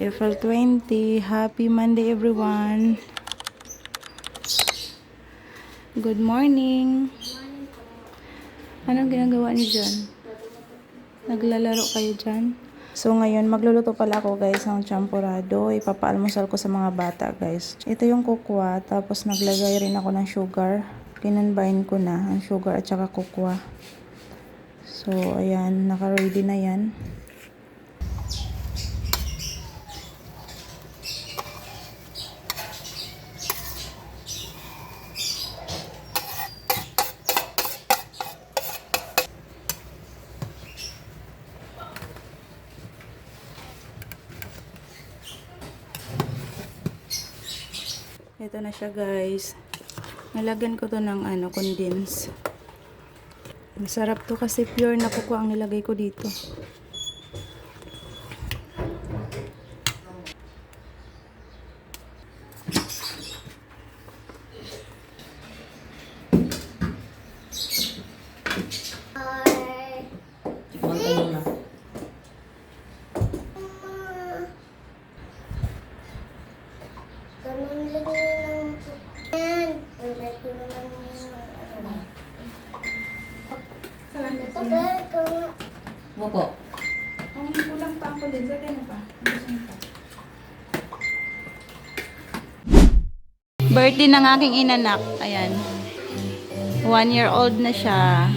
April 20. Happy Monday, everyone. Good morning. Anong ginagawa niyo dyan? Naglalaro kayo dyan? So, ngayon, magluluto pala ako, guys, ng champurado. Ipapaalmusal ko sa mga bata, guys. Ito yung kukwa, tapos naglagay rin ako ng sugar. Kinonbine ko na ang sugar at saka kukwa. So, ayan, naka-ready na yan. Ito na siya, guys. Nalagyan ko to ng condense. Masarap to kasi pure na kukwa ang nilagay ko dito. Opo. Ang kulang pa ako din. Lagyan na pa. Birthday ng aking inanak. Ayan. 1-year-old na siya.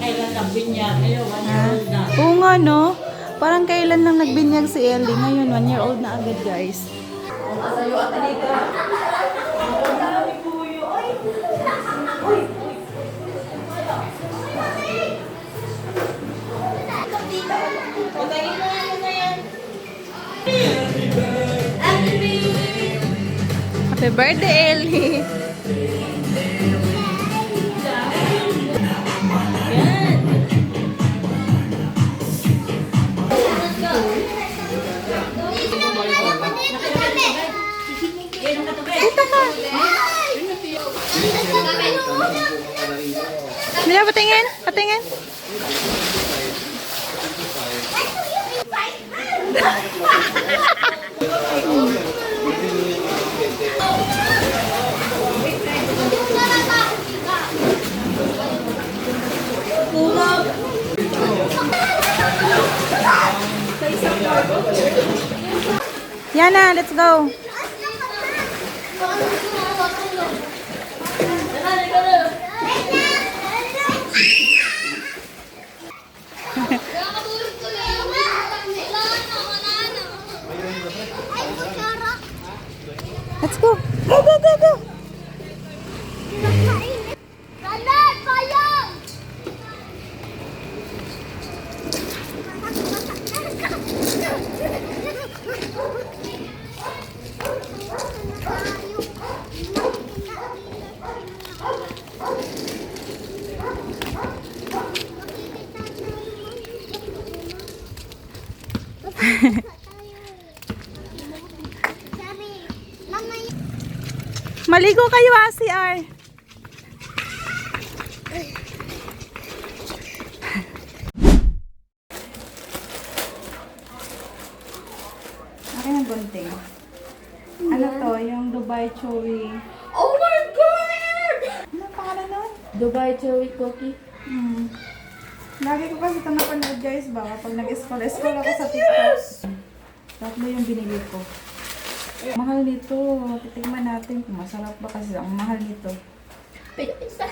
Kailan nagbinyag? Ngayon, 1 year old na. Oo nga, no? Parang kailan lang nagbinyag si Ellie. Ngayon, 1-year-old na agad, guys. Asayo at alika. Happy birthday, Ellie! Mila, patingin! Patingin! Yana, let's go! Let's go! Go, go, go, go! Maligo kayo, CR. Akin ang gunting. Ano to? Yung Dubai Chewy. Oh my God! Ano ang pangalan nun? Dubai Chewy Cookie. Lagi ko kasi ito napanood, guys, ba? Pag nag-scroll ako sa TikTok. Tatlo yung binili ko. Mahal nito. Titigman natin kung masarap ba kasi ang mahal nito. Pero isa.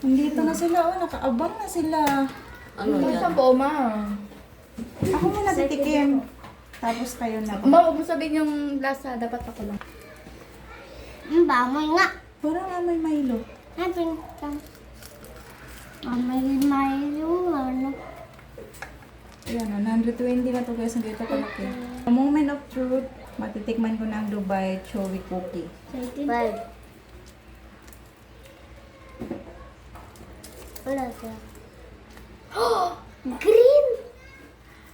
Nandito na sila, oh. Nakaabang na sila. Ano yan? Sa Boma. Ako muna titikim. Tapos kayo na. Ma, huwag mo sabihin yung lasa. Dapat ako lang. Bamoy nga. Parang amoy Milo. Natin lang. May ano. Ayan, 120 na to, guys. Nandito kalaki. A moment of truth. Matitikman ko ng Dubai Chewy Cookie. Bye. Wala siya. Green!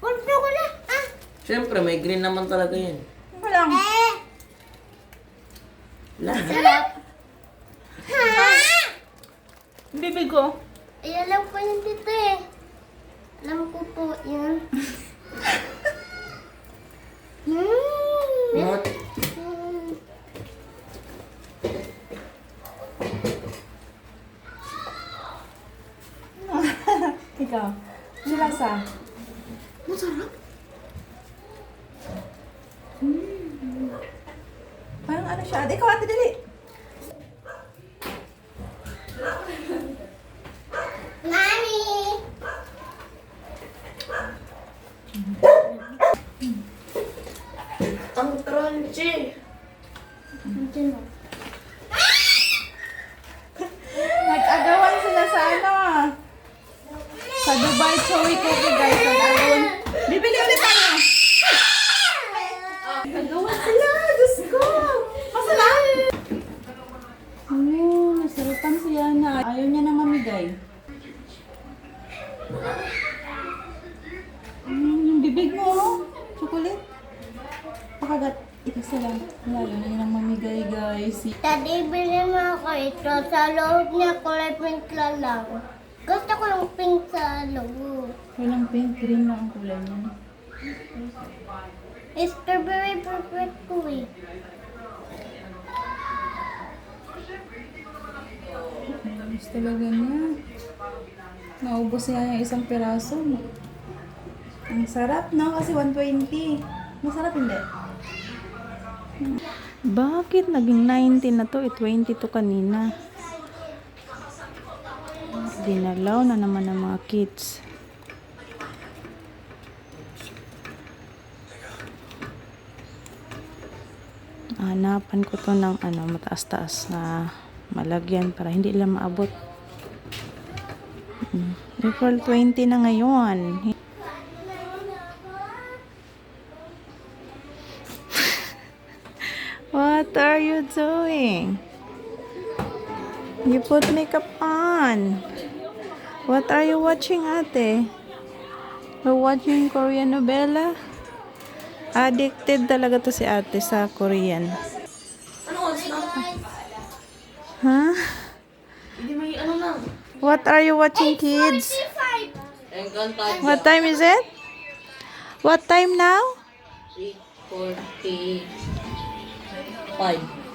Wala ko na! Ah! Siyempre, may green naman talaga yan. Ano lang? Lahat. Sarap! Ha? Bibig ko. Ay, alam ko yun dito eh. Alam ko po yun. Not. Ikaw. Ano lasa? Masarap. Parang ano siya? Ikaw, ate, dali. Nani! Ang crunchy. Nag-agawan sila sa ano? Sa Dubai Chewy Cookie, guys. Nag-agawan. Bibili ulit tayo. Nagawa sila. Diyos ko. Masarap! Nasarapan siya na. Ayaw niya na mamigay. Yung bibig mo, oh. Chocolate. Pakagat. Ikasa lang. Ayaw na niya nang mamigay, guys. Daddy, bilhin mo ako ito. Sa loob niya kulay pink lang. Gusto ko yung pink sa loob. Walang pink, green lang ang kulay niya. Strawberry perfect ko eh. Gusto talaga niya. Naubos niya yung isang piraso. Ang sarap, no? Kasi 120. Masarap hindi? Bakit naging 19 na to? 20 to kanina. Dinalaw na naman ng mga kids. Hanapan ko to ng ano, mataas-taas na malagyan para hindi lang maabot. April 20 na ngayon. What are you doing? You put makeup on. What are you watching, ate? We're watching Korean novela? Addicted talaga to si ate sa Korean. Ano oras na? Huh? Hindi may ano lang. What are you watching, kids? Encantadia. What time is it? What time now? 8:45.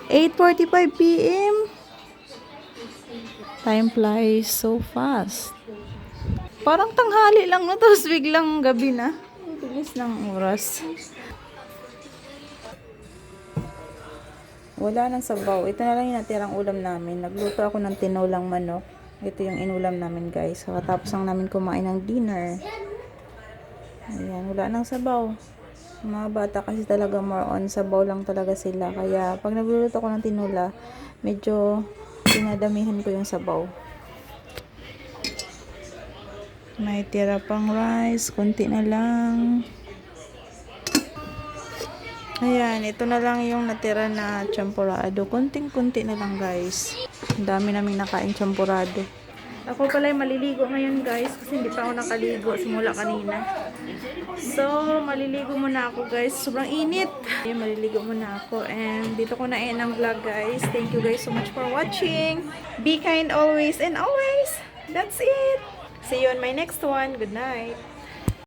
8:45 p.m. Time flies so fast. Parang tanghali lang na tapos biglang gabi na. Ang bilis ng oras. Wala nang sabaw. Ito na lang yung natirang ulam namin. Nagluto ako ng tinolang manok. Ito yung inulam namin, guys. Katapos lang namin kumain ng dinner. Ayan, wala nang sabaw. Yung mga bata kasi talaga more on sabaw lang talaga sila. Kaya pag nagluluto ko ng tinola, medyo pinadamihan ko yung sabaw. May tira pang rice, konti na lang. Ayan, ito na lang yung natira na champurado. Konting-kunti na lang, guys. Ang dami naming nakain champurado. Ako pala yung maliligo ngayon, guys, kasi hindi pa ako nakaligo simula kanina. So, maliligo muna ako, guys. Sobrang init. Ayan, maliligo muna ako. And dito ko na end ang vlog, guys. Thank you guys so much for watching. Be kind always and always. That's it. See you on my next one. Good night.